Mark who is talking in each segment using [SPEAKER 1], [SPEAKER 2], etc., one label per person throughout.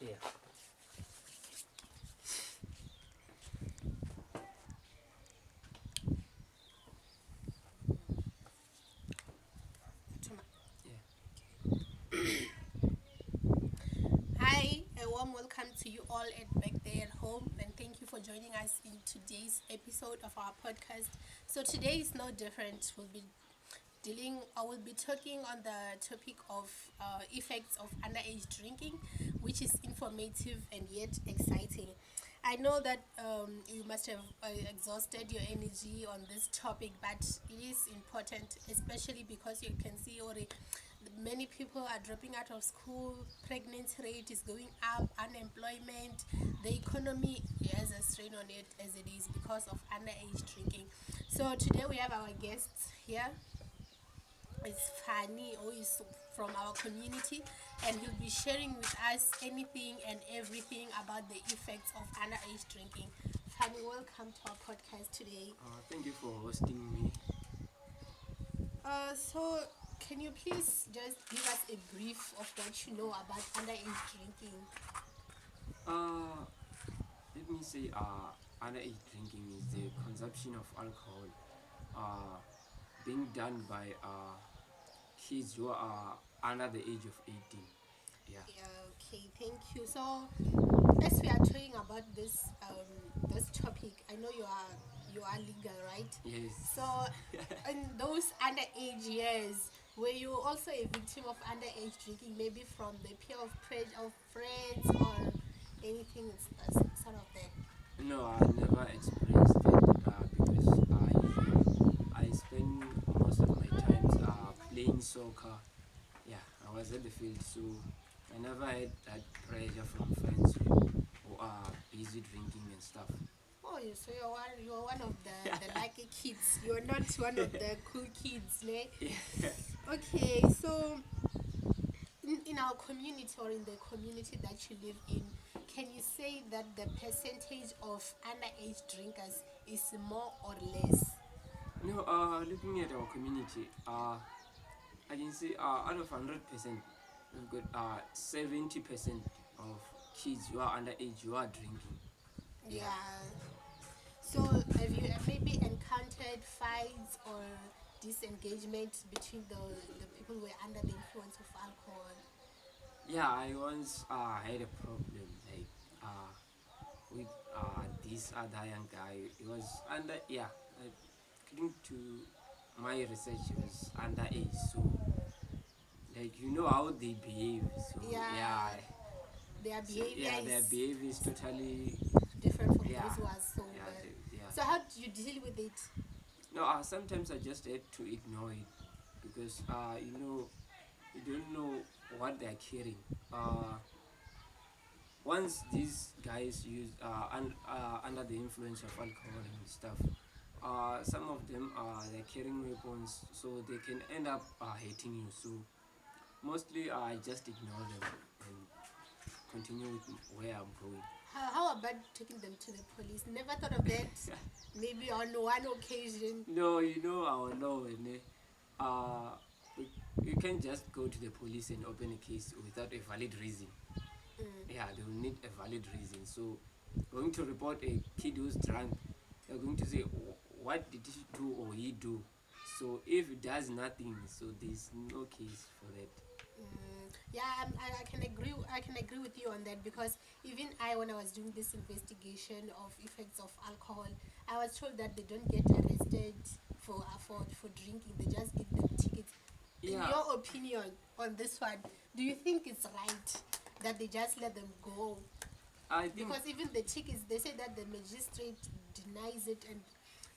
[SPEAKER 1] Yeah. Yeah.
[SPEAKER 2] Hi, a warm welcome to you all at back there at home, and thank you for joining us in today's episode of our podcast. So today is no different. I will be talking on the topic of effects of underage drinking, which is informative and yet exciting. I know that you must have exhausted your energy on this topic, but it is important, especially because you can see already many people are dropping out of school, pregnancy rate is going up, unemployment, the economy has a strain on it as it is because of underage drinking. So today we have our guests here. It's Fanny, who is from our community, and he'll be sharing with us anything and everything about the effects of underage drinking. Fanny, welcome to our podcast today.
[SPEAKER 1] Thank you for hosting me.
[SPEAKER 2] So can you please just give us a brief of what you know about underage drinking?
[SPEAKER 1] Uh, Let me say, underage drinking is the consumption of alcohol, uh, being done by kids who are under the age of 18. Yeah.
[SPEAKER 2] Yeah, okay, thank you. So as we are talking about this topic, I know you are legal, right? So
[SPEAKER 1] Yes.
[SPEAKER 2] in those underage years, were you also a victim of underage drinking, maybe from the peer of friends or anything sort of that?
[SPEAKER 1] No, I never experienced that because I spend most of my times playing soccer. Yeah, I was at the field, so I never had that pressure from friends who are busy drinking and stuff.
[SPEAKER 2] Oh, so you're one of the lucky kids. You're not one of the cool kids, ne?
[SPEAKER 1] Yeah.
[SPEAKER 2] Okay, so in our community or in the community that you live in, can you say that the percentage of underage drinkers is more or less?
[SPEAKER 1] No, looking at our community, I can say out of 100%, we've got 70% of kids who are underage who are drinking. Yeah.
[SPEAKER 2] Yeah. So have you maybe encountered fights or disengagement between the people who were under the influence of alcohol?
[SPEAKER 1] Yeah, I once had a problem like with this other young guy. He was under, yeah, according to my research, he was underage. So, like, you know how they behave. So, yeah,
[SPEAKER 2] Yeah, their
[SPEAKER 1] so,
[SPEAKER 2] behavior
[SPEAKER 1] yeah, their
[SPEAKER 2] is
[SPEAKER 1] behavior is totally,
[SPEAKER 2] different from
[SPEAKER 1] yeah,
[SPEAKER 2] those who are sober.
[SPEAKER 1] yeah.
[SPEAKER 2] So how do you deal with it?
[SPEAKER 1] No, sometimes I just had to ignore it because, you don't know what they're carrying. Uh, Once these guys use under the influence of alcohol and stuff, some of them they're carrying weapons, so they can end up hating you. So mostly I just ignore them and continue with where I'm going.
[SPEAKER 2] How about taking them to the police? Never thought of that. Maybe on one occasion.
[SPEAKER 1] No, you know our law, uh, we, you can't just go to the police and open a case without a valid reason. Yeah, they will need a valid reason. So, going to report a kid who's drunk, they're going to say, What did he do or he do?" So, if he does nothing, so there's no case for that.
[SPEAKER 2] Yeah, I can agree. I can agree with you on that because even I, when I was doing this investigation of effects of alcohol, I was told that they don't get arrested for drinking. They just give them tickets. In
[SPEAKER 1] Yeah,
[SPEAKER 2] your opinion on this one, do you think it's right that they just let them go?
[SPEAKER 1] I think,
[SPEAKER 2] Because even the tickets, they say that the magistrate denies it and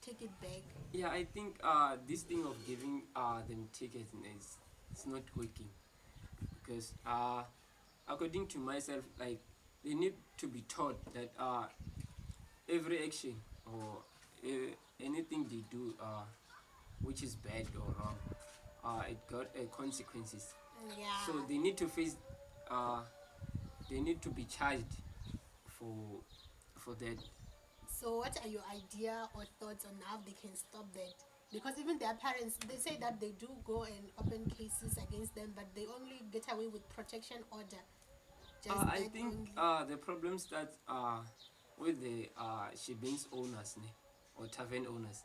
[SPEAKER 2] take it back.
[SPEAKER 1] yeah, I think this thing of giving them tickets is it's not working because according to myself, like they need to be taught that every action or anything they do which is bad or wrong, it got consequences. So
[SPEAKER 2] Yeah.
[SPEAKER 1] they need to face, uh, they need to be charged for for that.
[SPEAKER 2] So, what are your idea or thoughts on how they can stop that? Because even their parents, they say that they do go and open cases against them, but they only get away with protection order. Just
[SPEAKER 1] I
[SPEAKER 2] that
[SPEAKER 1] think
[SPEAKER 2] only.
[SPEAKER 1] the problem starts with the shebins owners ne? Or tavern owners.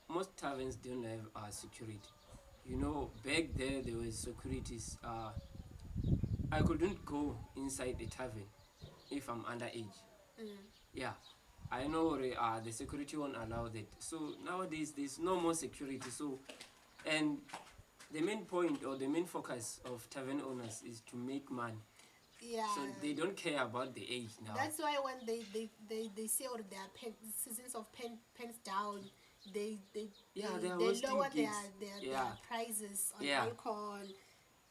[SPEAKER 1] Most taverns don't have security. You know, back there was securities. I couldn't go inside a tavern if I'm underage.
[SPEAKER 2] Mm.
[SPEAKER 1] Yeah, I know the security won't allow that. So nowadays there's no more security. So, and the main point or the main focus of tavern owners is to make money. So
[SPEAKER 2] Yeah.
[SPEAKER 1] they don't care about the age now.
[SPEAKER 2] That's why when they say or their seasons of pens down,
[SPEAKER 1] Yeah, they are
[SPEAKER 2] they
[SPEAKER 1] hosting
[SPEAKER 2] lower
[SPEAKER 1] gigs.
[SPEAKER 2] their
[SPEAKER 1] Yeah,
[SPEAKER 2] prices on
[SPEAKER 1] yeah.
[SPEAKER 2] alcohol.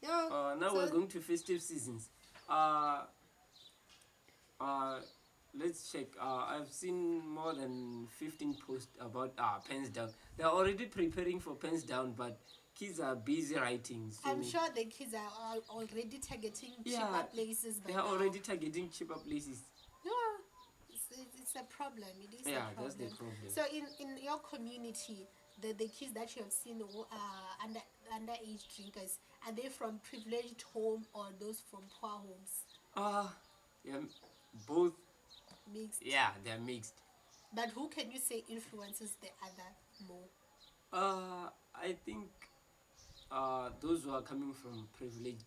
[SPEAKER 2] Yeah.
[SPEAKER 1] Now
[SPEAKER 2] So
[SPEAKER 1] we're going to festive seasons. Uh, uh, let's check. I've seen more than 15 posts about pens down. They're already preparing for pens down, but kids are busy writing. So
[SPEAKER 2] I'm sure the kids are already targeting
[SPEAKER 1] yeah,
[SPEAKER 2] cheaper places by
[SPEAKER 1] they are
[SPEAKER 2] now.
[SPEAKER 1] already targeting cheaper places.
[SPEAKER 2] Yeah, it's a problem. It is a
[SPEAKER 1] Yeah, that's the
[SPEAKER 2] problem.
[SPEAKER 1] problem.
[SPEAKER 2] So in your community, the kids that you have seen who are underage drinkers, are they from privileged home or those from poor homes?
[SPEAKER 1] Uh, yeah, both.
[SPEAKER 2] Mixed.
[SPEAKER 1] Yeah, they're mixed.
[SPEAKER 2] But who can you say influences the other more?
[SPEAKER 1] I think those who are coming from privileged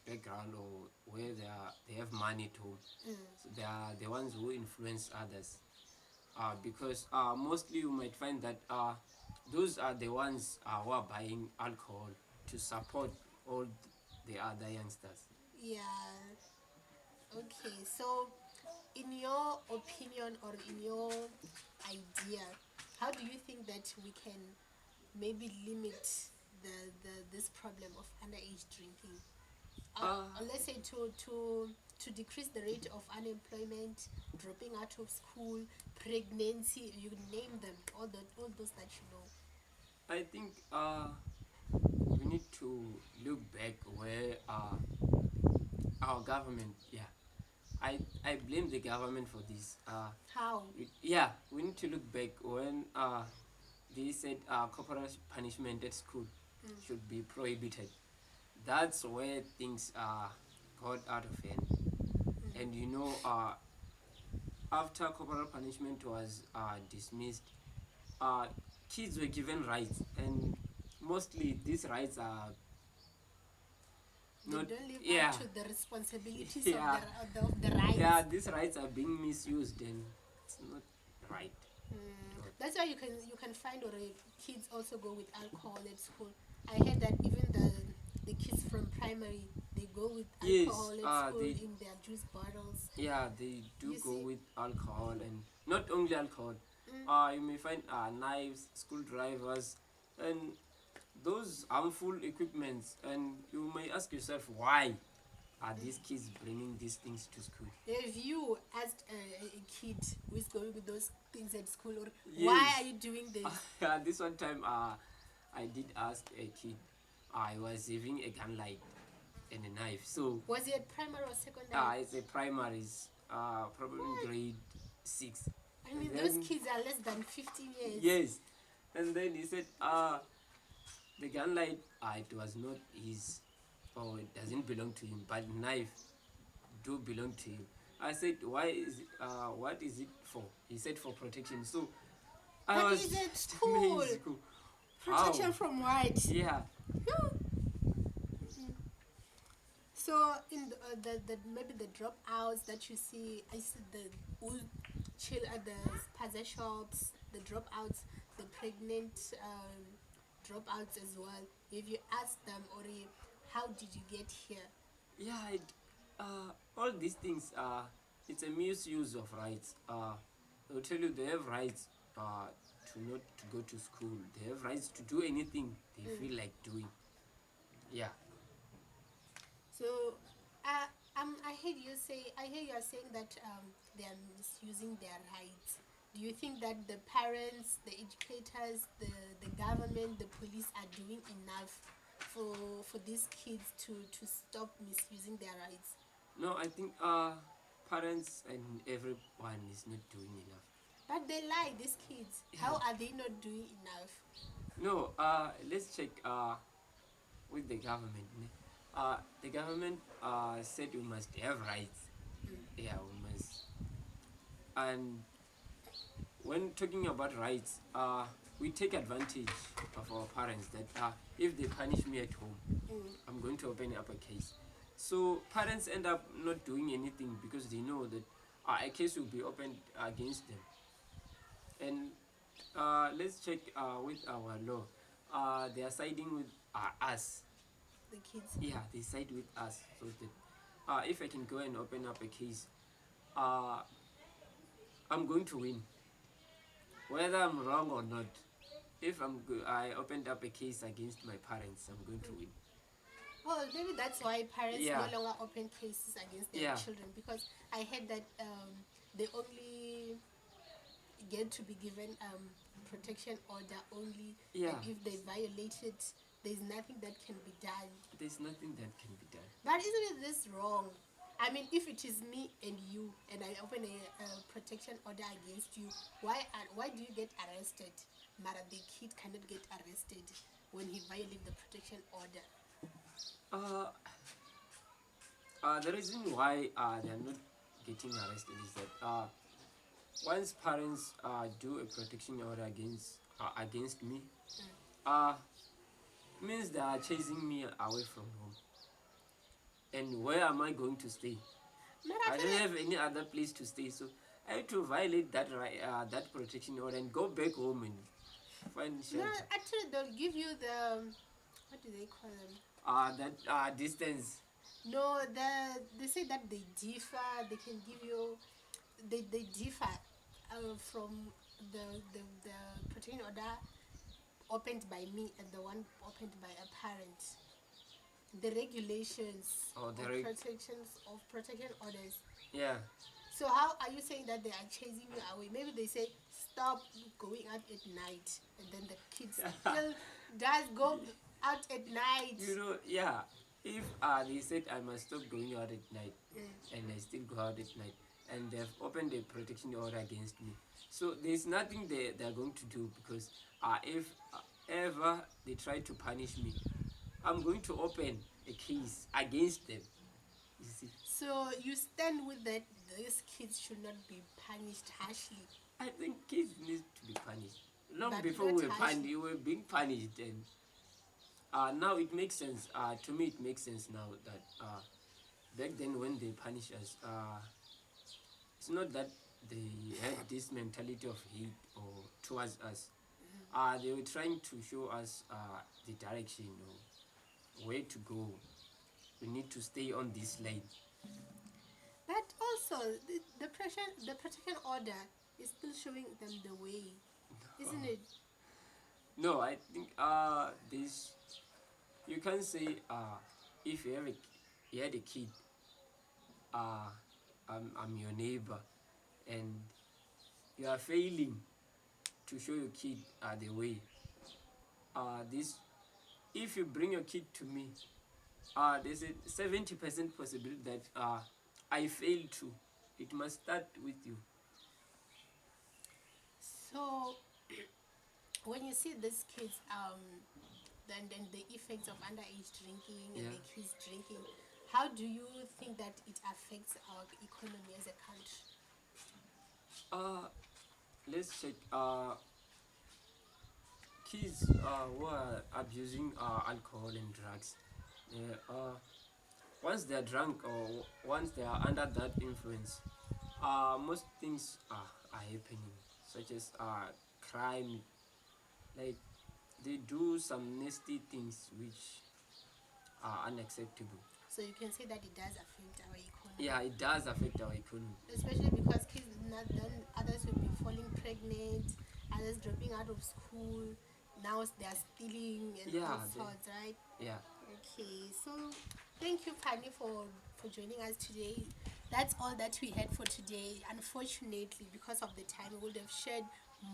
[SPEAKER 1] background or where they have money to,
[SPEAKER 2] Mm.
[SPEAKER 1] so they are the ones who influence others. Because mostly you might find that those are the ones who are buying alcohol to support all the other youngsters.
[SPEAKER 2] Yeah. Okay. So, in your opinion or in your idea, how do you think that we can maybe limit this problem of underage drinking?
[SPEAKER 1] Uh,
[SPEAKER 2] Or let's say to decrease the rate of unemployment, dropping out of school, pregnancy, you name them, all those that you know.
[SPEAKER 1] I think we need to look back where our government, yeah, I blame the government for this.
[SPEAKER 2] How?
[SPEAKER 1] Yeah, we need to look back when they said corporal punishment at school
[SPEAKER 2] Mm.
[SPEAKER 1] should be prohibited. That's where things got out of hand. And
[SPEAKER 2] Mm.
[SPEAKER 1] you know, after corporal punishment was dismissed, uh, kids were given rights, and mostly these rights are
[SPEAKER 2] They
[SPEAKER 1] not.
[SPEAKER 2] don't live up
[SPEAKER 1] Yeah,
[SPEAKER 2] to the responsibilities of
[SPEAKER 1] yeah,
[SPEAKER 2] the
[SPEAKER 1] yeah.
[SPEAKER 2] rights.
[SPEAKER 1] These rights are being misused, and it's not right.
[SPEAKER 2] Mm.
[SPEAKER 1] Not.
[SPEAKER 2] That's why you can find or kids also go with alcohol at school. I heard that even the kids from primary, they go with
[SPEAKER 1] Yes,
[SPEAKER 2] alcohol at school
[SPEAKER 1] they,
[SPEAKER 2] in their juice bottles.
[SPEAKER 1] yeah, they do
[SPEAKER 2] You
[SPEAKER 1] go
[SPEAKER 2] see.
[SPEAKER 1] with alcohol, and not only alcohol.
[SPEAKER 2] Mm.
[SPEAKER 1] You may find knives, screwdrivers, and those harmful equipments, and you may ask yourself, why are these kids bringing these things to school?
[SPEAKER 2] If you asked a kid who is going with those things at school, or why are
[SPEAKER 1] Yes.
[SPEAKER 2] you doing this?
[SPEAKER 1] This one time I did ask a kid. I was having a gun light and a knife. So
[SPEAKER 2] Was it primary or secondary?
[SPEAKER 1] it's a primaries, probably
[SPEAKER 2] What?
[SPEAKER 1] grade 6.
[SPEAKER 2] I
[SPEAKER 1] And
[SPEAKER 2] mean, those
[SPEAKER 1] then,
[SPEAKER 2] kids are less than 15 years.
[SPEAKER 1] yes. And then he said, the gun light, it was not his, or it doesn't belong to him, but knife do belong to him. I said, why is it, what is it for? He said for protection. So I
[SPEAKER 2] But
[SPEAKER 1] was
[SPEAKER 2] it's at school.
[SPEAKER 1] amazed. How?
[SPEAKER 2] Protection from what?
[SPEAKER 1] Yeah.
[SPEAKER 2] Yeah. So in the maybe the dropouts that you see, I see the who chill at the spaza shops, the dropouts, the pregnant dropouts as well. If you ask them, or how did you get here?
[SPEAKER 1] Yeah, all these things, it's a misuse of rights. They'll tell you they have rights to not to go to school. They have rights to do anything they
[SPEAKER 2] Mm.
[SPEAKER 1] feel like doing. Yeah.
[SPEAKER 2] So, I hear you are saying that they are misusing their rights. Do you think that the parents, the educators, the government, the police are doing enough for these kids to stop misusing their rights?
[SPEAKER 1] No, I think parents and everyone is not doing enough.
[SPEAKER 2] But they lie, these kids. How
[SPEAKER 1] Yeah.
[SPEAKER 2] are they not doing enough?
[SPEAKER 1] No, let's check with the government. Ne? The government said we must have rights.
[SPEAKER 2] Mm.
[SPEAKER 1] Yeah, we must. And when talking about rights, we take advantage of our parents that if they punish me at home,
[SPEAKER 2] Mm.
[SPEAKER 1] I'm going to open up a case. So parents end up not doing anything because they know that a case will be opened against them. And let's check with our law. They are siding with us.
[SPEAKER 2] The kids.
[SPEAKER 1] Yeah, they side with us. So that if I can go and open up a case, uh, I'm going to win, whether I'm wrong or not. If I opened up a case against my parents, I'm going to win.
[SPEAKER 2] Well, maybe that's why parents no
[SPEAKER 1] Yeah,
[SPEAKER 2] longer open cases against their
[SPEAKER 1] yeah,
[SPEAKER 2] children, because I heard that they only get to be given protection order only,
[SPEAKER 1] yeah.
[SPEAKER 2] and if they violate it, there's nothing that can be done.
[SPEAKER 1] There's nothing that can be done.
[SPEAKER 2] But isn't this wrong? I mean, if it is me and you, and I open a protection order against you, why do you get arrested? Mara, the kid cannot get arrested when he violates the protection order.
[SPEAKER 1] Uh, the reason why they're not getting arrested is that once parents do a protection order against me, uh, means they are chasing me away from home. And where am I going to stay?
[SPEAKER 2] Mara,
[SPEAKER 1] I don't
[SPEAKER 2] actually,
[SPEAKER 1] have any other place to stay, so I have to violate that that protection order and go back home and find
[SPEAKER 2] no,
[SPEAKER 1] shelter.
[SPEAKER 2] actually, they'll give you the what do they call them?
[SPEAKER 1] That distance.
[SPEAKER 2] No, they say that they differ. They can give you, they differ from the protection order opened by me and the one opened by a parent. The regulations
[SPEAKER 1] Or
[SPEAKER 2] of protection orders.
[SPEAKER 1] yeah.
[SPEAKER 2] So how are you saying that they are chasing you away? Maybe they say stop going out at night, and then the kids still does go out at night.
[SPEAKER 1] Yeah. If they said I must stop going out at night,
[SPEAKER 2] Mm.
[SPEAKER 1] and I still go out at night, and they've opened a protection order against me, so there's nothing they're going to do because if ever they try to punish me, I'm going to open a case against them. You see,
[SPEAKER 2] So you stand with that these kids should not be punished harshly,
[SPEAKER 1] I think kids need to be punished. Long
[SPEAKER 2] but
[SPEAKER 1] before
[SPEAKER 2] not harshly.
[SPEAKER 1] we were being punished, and now it makes sense. To me, it makes sense now that back then when they punish us, it's not that they had this mentality of hate or towards us. They were trying to show us the direction or where to go. We need to stay on this lane.
[SPEAKER 2] But also the protection order is still showing them the way, isn't it?
[SPEAKER 1] No, I think this you can say if you had a kid, uh, I'm your neighbor, and you are failing to show your kid the way. This if you bring your kid to me, there's a 70% possibility that I fail too. It must start with you.
[SPEAKER 2] So when you see these kids, then the effects of underage drinking and
[SPEAKER 1] Yeah.
[SPEAKER 2] the kids drinking, how do you think that it affects our economy as a country?
[SPEAKER 1] Uh, let's check. Kids who are abusing alcohol and drugs. Once they are drunk or once they are under that influence, most things are happening, such as crime. Like they do some nasty things which are unacceptable.
[SPEAKER 2] So you can say that it does affect our economy,
[SPEAKER 1] Yeah, it does affect our economy.
[SPEAKER 2] especially because kids not then others will be falling pregnant, others dropping out of school. Now they are stealing and all
[SPEAKER 1] Yeah,
[SPEAKER 2] sorts, right?
[SPEAKER 1] yeah.
[SPEAKER 2] Okay, so thank you, Fanny, for joining us today. That's all that we had for today. Unfortunately, because of the time, we would have shared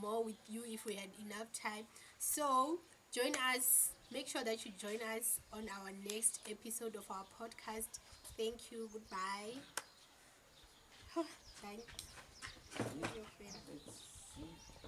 [SPEAKER 2] more with you if we had enough time. So join us. Make sure that you join us on our next episode of our podcast. Thank you. Goodbye. Thank
[SPEAKER 1] Yeah.
[SPEAKER 2] you, friend.
[SPEAKER 1] Let's see.